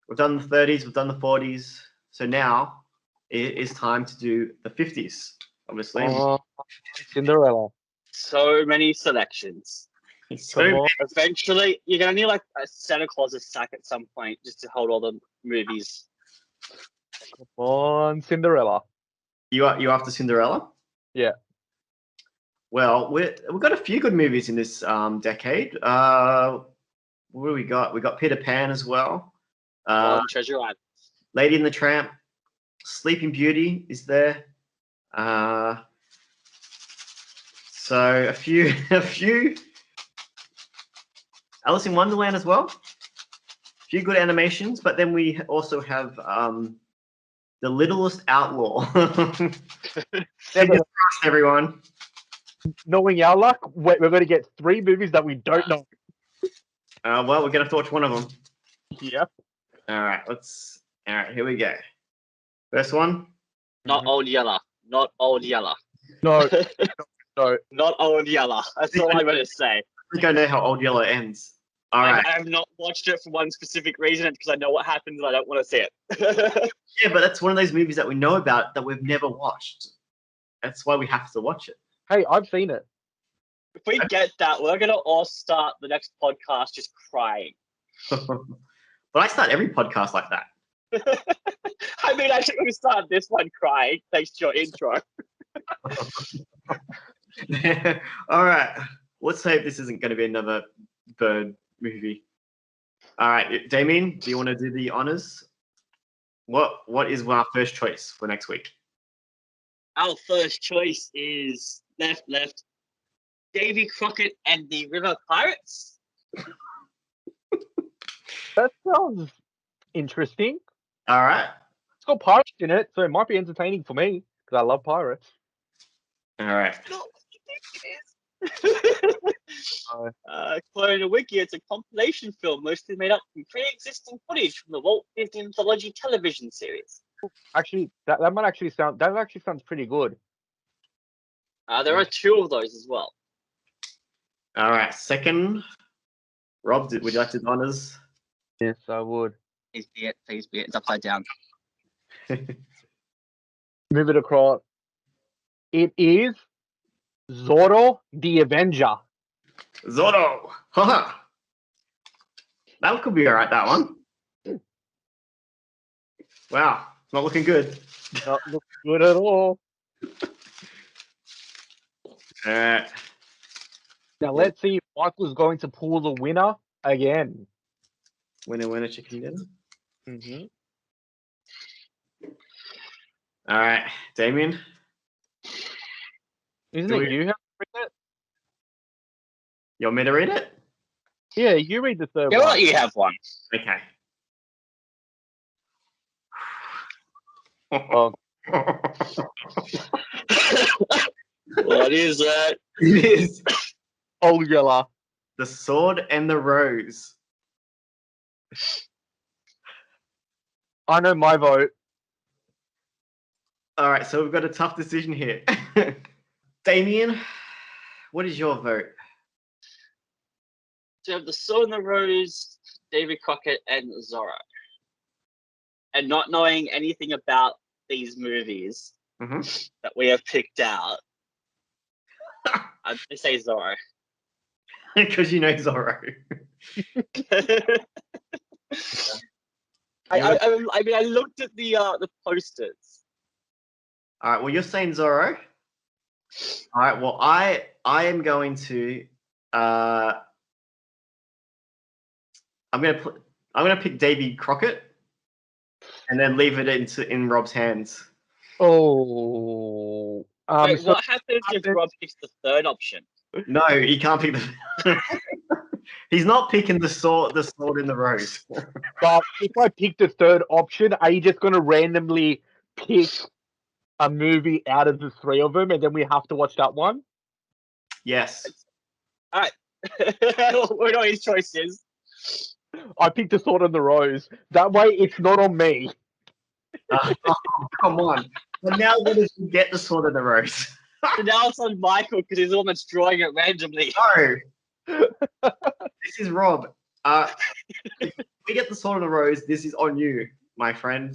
A: we've done the 30s, we've done the 40s. So now it is time to do the 50s, obviously.
B: Cinderella.
C: So many selections. Eventually, you're going to need like a Santa Claus's sack at some point just to hold all the movies.
B: Come on, Cinderella.
A: You after Cinderella?
B: Yeah.
A: Well, we've got a few good movies in this decade. What do we got? We got Peter Pan as well.
C: Treasure Island.
A: Lady and the Tramp. Sleeping Beauty is there. So a few. Alice in Wonderland as well. A few good animations, but then we also have The Littlest Outlaw. Fingers crossed, everyone.
B: Knowing our luck, we're going to get 3 movies that we don't know.
A: Well, we're going to have to watch one of them.
B: Yep.
A: All right, here we go. First one.
C: Not Old Yeller. Not Old Yeller.
B: No, no.
C: Not Old Yeller. That's all I'm going to say.
A: I think I know how Old Yeller ends. All right.
C: I have not watched it for one specific reason, because I know what happens and I don't want to see it.
A: Yeah, but that's one of those movies that we know about that we've never watched. That's why we have to watch it.
B: Hey, I've seen it.
C: If we get that, we're going to all start the next podcast just crying.
A: But I start every podcast like that.
C: I mean, I think we start this one crying thanks to your intro.
A: All right. Let's hope this isn't going to be another bird movie. All right, Damien, do you want to do the honors? What is our first choice for next week?
C: Our first choice is left. Davy, Crockett, and the River Pirates.
B: That sounds interesting.
A: All right.
B: It's got pirates in it, so it might be entertaining for me because I love pirates.
A: All right.
C: Not what you think it is. According to Wiki, it's a compilation film mostly made up from pre-existing footage from the Walt Disney Anthology television series.
B: Actually, that actually sounds pretty good.
C: There are 2 of those as well.
A: All right. Second, Rob, would you like to do honors?
B: Yes, I would.
C: Please be it. It's upside down.
B: Move it across. It is Zorro the Avenger.
A: Zorro. Haha. That could be all right, that one. Wow. It's not looking good.
B: Not looking good at all.
A: All right.
B: Now let's see if Michael's going to pull the winner again.
A: Winner, chicken dinner.
B: Mm-hmm.
A: All right, Damien.
B: Isn't
A: Do
B: it
A: we-
B: you who have to read it?
A: You want me to read it?
B: Yeah, you read the third
C: Yeah,
B: one.
C: well, you have one.
A: Okay.
B: Oh.
C: What is that?
A: It is
B: Old Yeller.
A: The Sword and the Rose.
B: I know my vote.
A: All right, so we've got a tough decision here. Damien, what is your vote?
C: So you have the Sword and the Rose, David Crockett, and Zorro. And not knowing anything about these movies that we have picked out, I'd say Zorro.
A: Because you know Zorro.
C: I mean, I looked at the posters.
A: All right, well, you're saying Zorro. All right, well, I am going to I'm gonna pick Davy Crockett and then leave it in Rob's hands.
B: Oh.
C: Wait,
B: So
C: what happens if Rob picks the third option?
A: No, he can't pick the. He's not picking the sword in the rose.
B: but if I pick the third option, are you just going to randomly pick a movie out of the 3 of them and then we have to watch that one?
A: Yes.
C: All right. We know his choice is.
B: I picked The Sword and the Rose. That way it's not on me.
A: Come on. But now what if you get the sword in the rose?
C: So now it's on Michael because he's the one that's drawing it randomly.
A: No. This is Rob. If we get the sword in the rose, this is on you, my friend.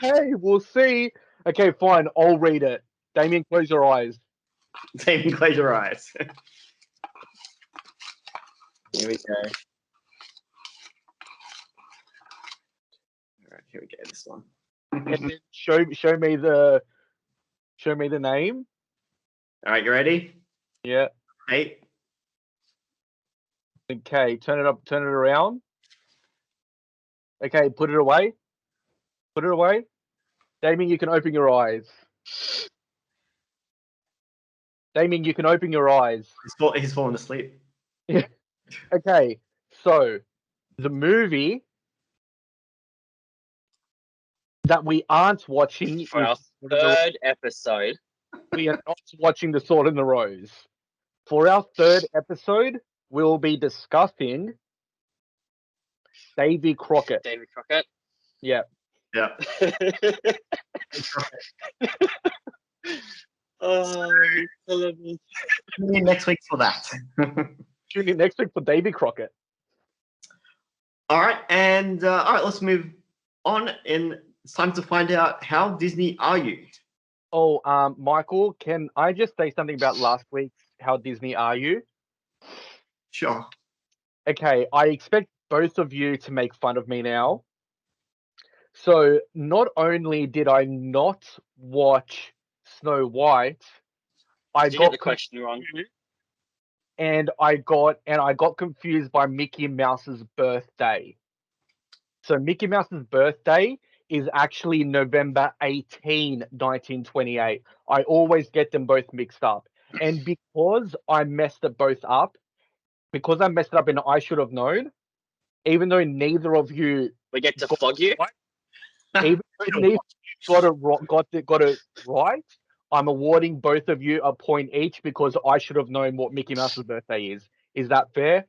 B: Okay, we'll see. Okay, fine. I'll read it. Damien, close your eyes.
A: Damien, close your eyes. Here we go. All right, here we go. This one.
B: And then show me the name.
A: All right, you ready?
B: Yeah.
A: 8.
B: Okay, turn it up, turn it around. Okay, put it away. Put it away. Damien, you can open your eyes. Damien, you can open your eyes.
A: He's fallen asleep.
B: Okay, so the movie that we aren't watching
C: For our
B: is
C: third episode.
B: we are not watching The Sword and the Rose. For our third episode, we'll be discussing Davy Crockett.
C: David Crockett.
B: Yeah.
A: Yeah.
C: Oh, you're killing me.
A: Tune in next week for that.
B: Tune in next week for Davy Crockett.
A: All right, and all right, let's move on. And it's time to find out how Disney are you?
B: Oh, Michael, can I just say something about last week's How Disney Are You?
A: Sure.
B: Okay, I expect both of you to make fun of me now. So not only did I not watch Snow White, I
C: Did you get
B: got
C: the question wrong?
B: and I got confused by Mickey Mouse's birthday. So Mickey Mouse's birthday is actually November 18, 1928. I always get them both mixed up. And because I messed it both up, because I messed it up and I should have known, even though neither of you
C: We get to
B: got
C: flog you?
B: even though neither got it right, I'm awarding both of you a point each because I should have known what Mickey Mouse's birthday is. Is that fair?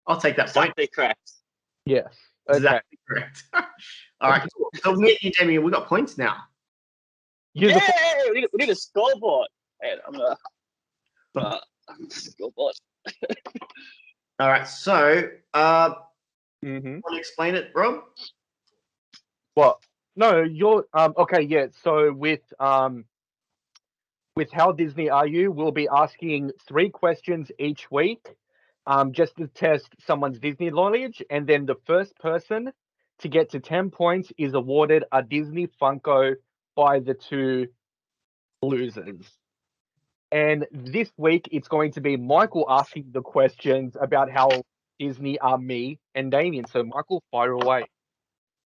A: I'll take that point.
C: Exactly correct.
B: Yes. Okay.
A: Exactly correct. All right. So me and you, Damien, we got points now.
B: Use
C: Yay!
B: the
C: We need a scoreboard. Wait, I'm a scoreboard.
A: All right. So,
B: Mhm.
A: want to explain it, Rob?
B: What? No, you're okay, yeah. So with How Disney Are You, we'll be asking 3 questions each week, just to test someone's Disney knowledge, and then the first person to get to 10 points is awarded a Disney Funko by the 2 losers. And this week it's going to be Michael asking the questions about how Disney are me and Damien. So Michael, fire away.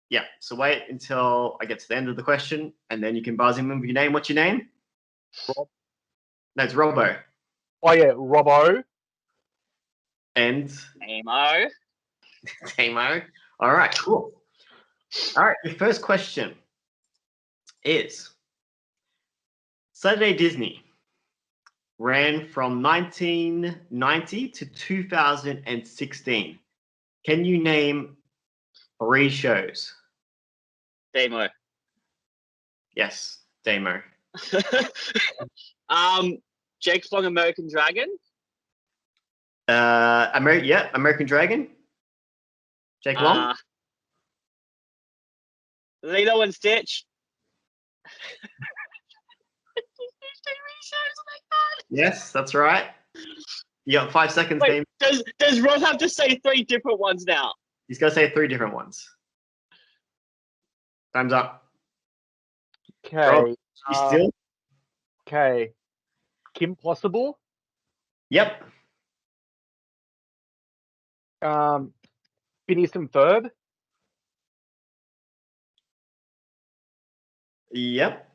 A: Yeah. So wait until I get to the end of the question, and then you can buzz in with your name. What's your name?
B: Rob.
A: No, it's Robbo.
B: Oh yeah, Robbo.
A: And
C: Amo.
A: Tamo. All right. Cool. All right. Your first question is: Saturday Disney ran from 1990 to 2016. Can you name 3 shows?
C: Demo.
A: Yes, Damo.
C: Jake's Long American Dragon.
A: American Dragon. Jake Long.
C: Lilo and Stitch.
A: Yes, that's right. You got 5 seconds,
C: Wait,
A: Dame.
C: does Rob have to say 3 different ones now?
A: He's got to say 3 different ones. Time's up.
B: Okay.
A: Rob, you still?
B: Okay. Kim Possible.
A: Yep.
B: Phineas and Ferb.
A: Yep.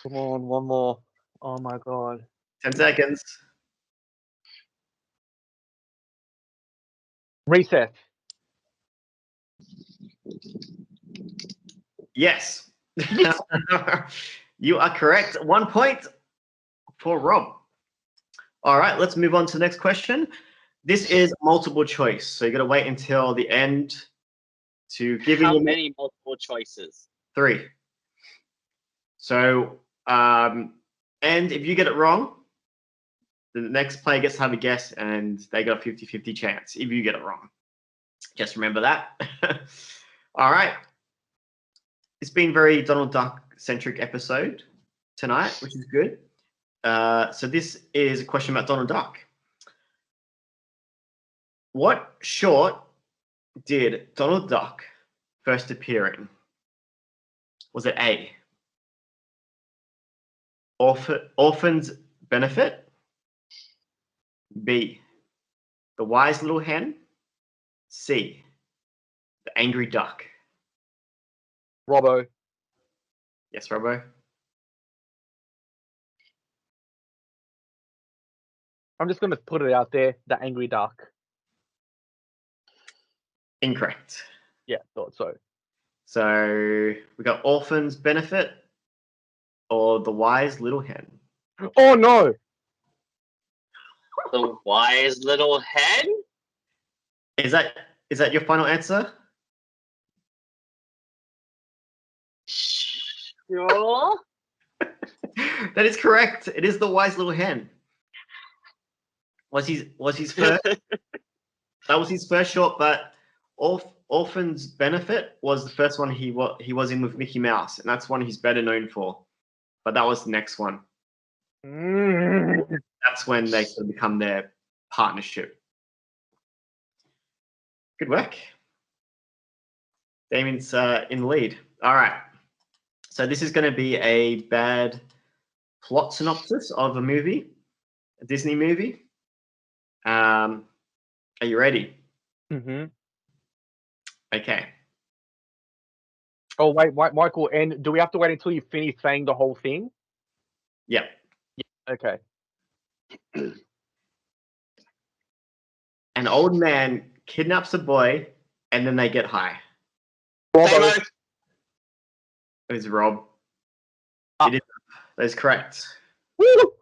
B: Come on, one more. Oh my god.
A: 10 seconds.
B: Recess.
A: Yes. You are correct. 1 point for Rob. All right, let's move on to the next question. This is multiple choice, so you got to wait until the end to give
C: How
A: you
C: many multiple choices?
A: 3. So, and if you get it wrong, the next player gets to have a guess, and they got a 50-50 chance if you get it wrong. Just remember that. All right. It's been very Donald Duck-centric episode tonight, which is good. So this is a question about Donald Duck. What short did Donald Duck first appear in? Was it A, Orphan's Benefit? B, The Wise Little Hen? C, The Angry Duck?
B: Robbo.
A: Yes, Robbo?
B: I'm just gonna put it out there. The Angry Duck.
A: Incorrect.
B: Yeah, thought so.
A: So we got Orphan's Benefit or The Wise Little Hen.
B: Oh no!
C: The Wise Little Hen?
A: Is that your final answer?
C: Sure.
A: That is correct. It is the wise little hen. Was his first? That was his first short, but Orphan's Benefit was the first one he was in with Mickey Mouse, and that's one he's better known for. But that was the next one. That's when they sort of become their partnership. Good work. Damien's in the lead. All right. So this is going to be a bad plot synopsis of a movie, a Disney movie. Are you ready?
B: Mm-hmm.
A: Okay.
B: Oh, wait, Michael, and do we have to wait until you finish saying the whole thing?
A: Yeah.
B: Okay.
A: An old man kidnaps a boy, and then they get high.
B: Bravo.
A: It was Rob.
B: Ah.
A: That is correct.
B: Woo!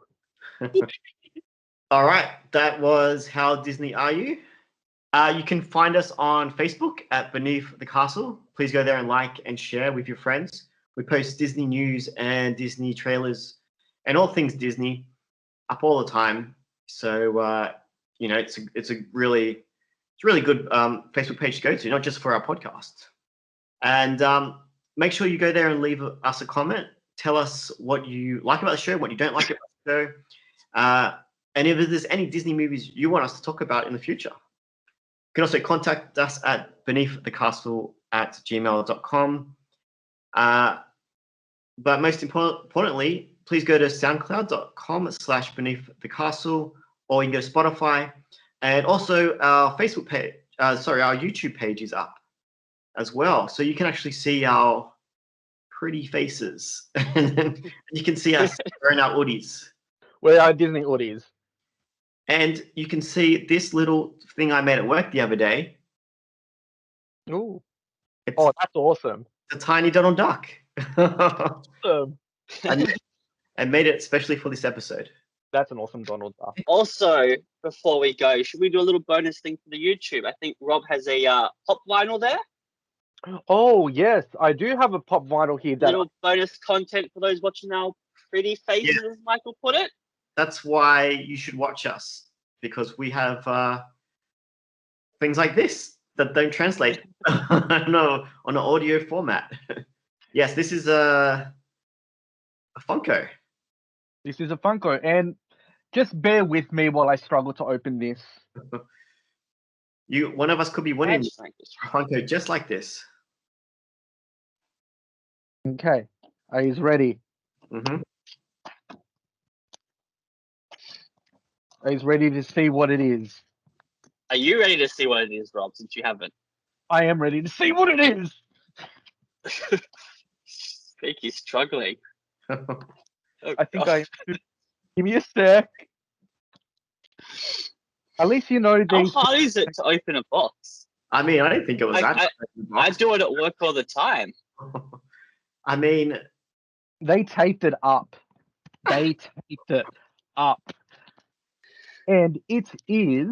A: All right. That was How Disney Are You? You can find us on Facebook at Beneath the Castle. Please go there and like and share with your friends. We post Disney news and Disney trailers and all things Disney up all the time. So it's a really good Facebook page to go to, not just for our podcast. And make sure you go there and leave us a comment. Tell us what you like about the show, what you don't like about the show, and if there's any Disney movies you want us to talk about in the future. You can also contact us at beneaththecastle@gmail.com. But most importantly, please go to soundcloud.com/beneaththecastle, or you can go to Spotify. And also our Facebook page, our YouTube page is up as well. So you can actually see our pretty faces. And you can see us wearing our hoodies.
B: Where are Disney hoodies?
A: And you can see this little thing I made at work the other day.
B: Ooh.
A: It's
B: Oh, that's awesome.
A: a tiny Donald Duck.
B: Awesome.
A: I made it especially for this episode.
B: That's an awesome Donald Duck.
C: Also, before we go, should we do a little bonus thing for the YouTube? I think Rob has a pop vinyl there.
B: Oh, yes. I do have a pop vinyl here. That
C: Little bonus content for those watching our pretty faces, as Michael put it.
A: That's why you should watch us, because we have things like this that don't translate on an audio format. Yes, this is a Funko.
B: This is a Funko, and just bear with me while I struggle to open this.
A: One of us could be winning
C: Just like this.
A: a Funko just like this.
B: Okay. Are you ready?
A: Mm-hmm.
B: Are you ready to see what it is?
C: Are you ready to see what it is, Rob, since you haven't?
B: I am ready to see what it is.
C: I think he's struggling.
B: I think I give me a sec. At least you know
C: How
B: these.
C: hard is it to open a box?
A: I mean, I didn't think it was that.
C: I do it at work all the time.
A: I mean,
B: They taped it up. They taped it up. And it is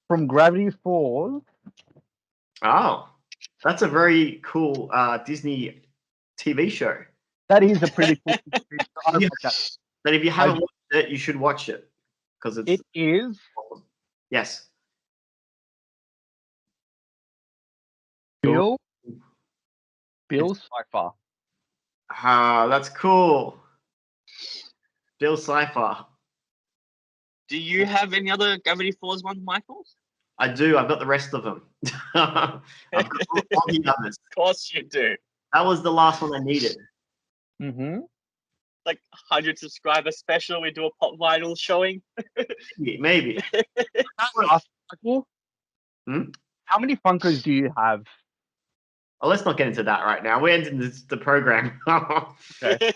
B: from Gravity Falls.
A: oh, that's a very cool Disney TV show.
B: That is a pretty cool. I like that.
A: That if you haven't watched it, you should watch it, because
B: It is
A: awesome. Yes.
B: Bill Cipher.
A: That's cool. Bill Cipher.
C: Do you have any other Gravity Falls ones, Michael?
A: I do. I've got the rest of them. I've got all the others.
C: Of course you do.
A: That was the last one I needed.
B: Mm-hmm.
C: Like 100 subscriber special. We do a pop vinyl showing.
A: Maybe.
B: Michael,
A: Hmm?
B: how many Funkos do you have?
A: Oh, let's not get into that right now. We're ending the program.
B: Okay.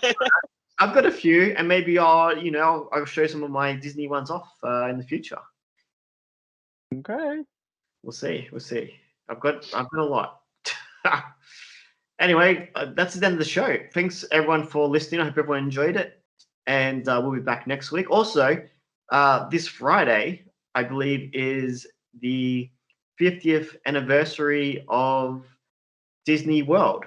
A: I've got a few, and maybe I'll show some of my Disney ones off in the future.
B: Okay.
A: We'll see. I've got a lot. Anyway, that's the end of the show. Thanks everyone for listening. I hope everyone enjoyed it, and we'll be back next week. Also, this Friday, I believe, is the 50th anniversary of Disney World.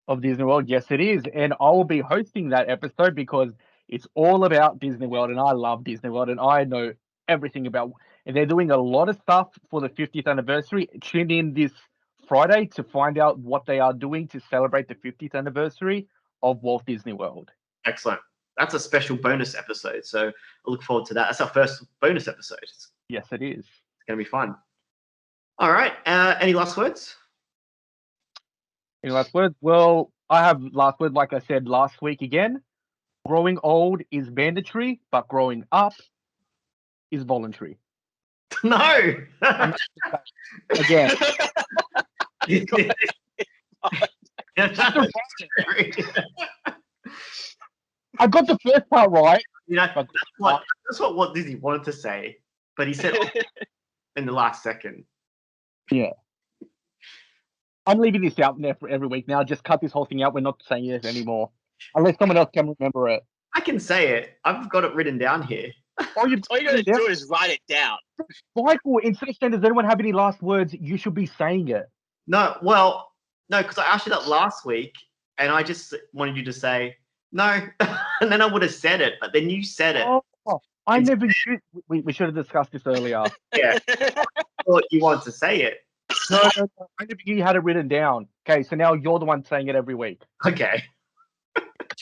B: of Disney World. Yes, it is. And I will be hosting that episode because it's all about Disney World. And I love Disney World. And I know everything about. And they're doing a lot of stuff for the 50th anniversary. Tune in this Friday to find out what they are doing to celebrate the 50th anniversary of Walt Disney World.
A: Excellent. That's a special bonus episode. So I look forward to that. That's our first bonus episode. It's
B: Yes, it is.
A: going to be fun. All right. Any last words?
B: Any last words? Well, I have last word, like I said last week again. Growing old is mandatory, but growing up is voluntary.
A: No.
B: Again. I got the first part right.
A: You know, that's what Walt Disney wanted to say, but he said in the last second.
B: Yeah. I'm leaving this out there for every week now. Just cut this whole thing out. We're not saying this anymore. Unless someone else can remember it.
A: I can say it. I've got it written down here.
C: All you got to do is write it down.
B: Michael, instead of saying, does anyone have any last words? You should be saying it.
A: No, because I asked you that last week, and I just wanted you to say no, and then I would have said it, but then you said it.
B: Oh, I never knew. We should have discussed this earlier.
A: Yeah, I thought you wanted to say it.
B: No. I never knew you had it written down. Okay, so now you're the one saying it every week.
A: Okay.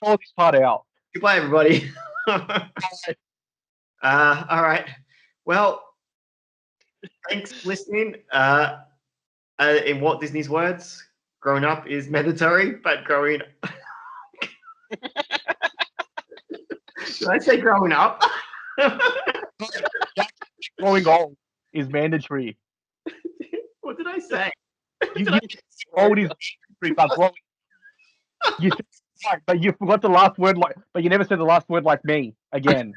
B: All this part out.
A: Goodbye, everybody. All right. Well, thanks for listening. In Walt Disney's words, growing up is mandatory, but growing. Did I say growing up?
B: Growing old is mandatory.
A: What did I say?
B: Old is mandatory, but growing. You said right, but you forgot the last word. But you never said the last word like me again.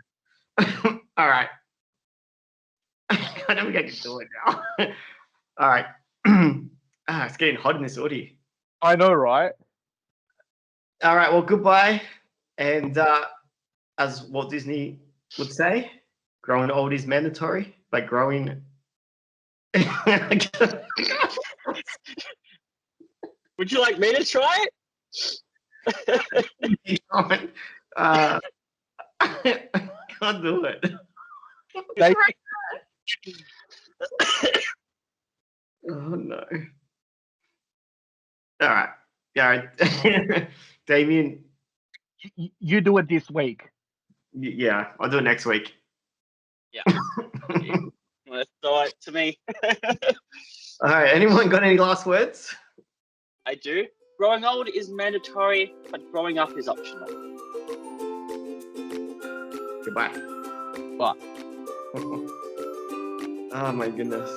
A: All right. I don't think I can do it now. All right. It's getting hot in this Audi.
B: I know, right?
A: All right. Well, goodbye. And as Walt Disney would say, growing old is mandatory, but growing.
C: Would you like me to try it?
A: I can't do it. Oh no. All right. Yeah. Damien.
B: You do it this week.
A: Yeah, I'll do it next week.
C: Yeah. Let's do it to me.
A: All right. Anyone got any last words?
C: I do. Growing old is mandatory, but growing up is optional.
A: Goodbye.
B: Bye.
A: Oh my goodness.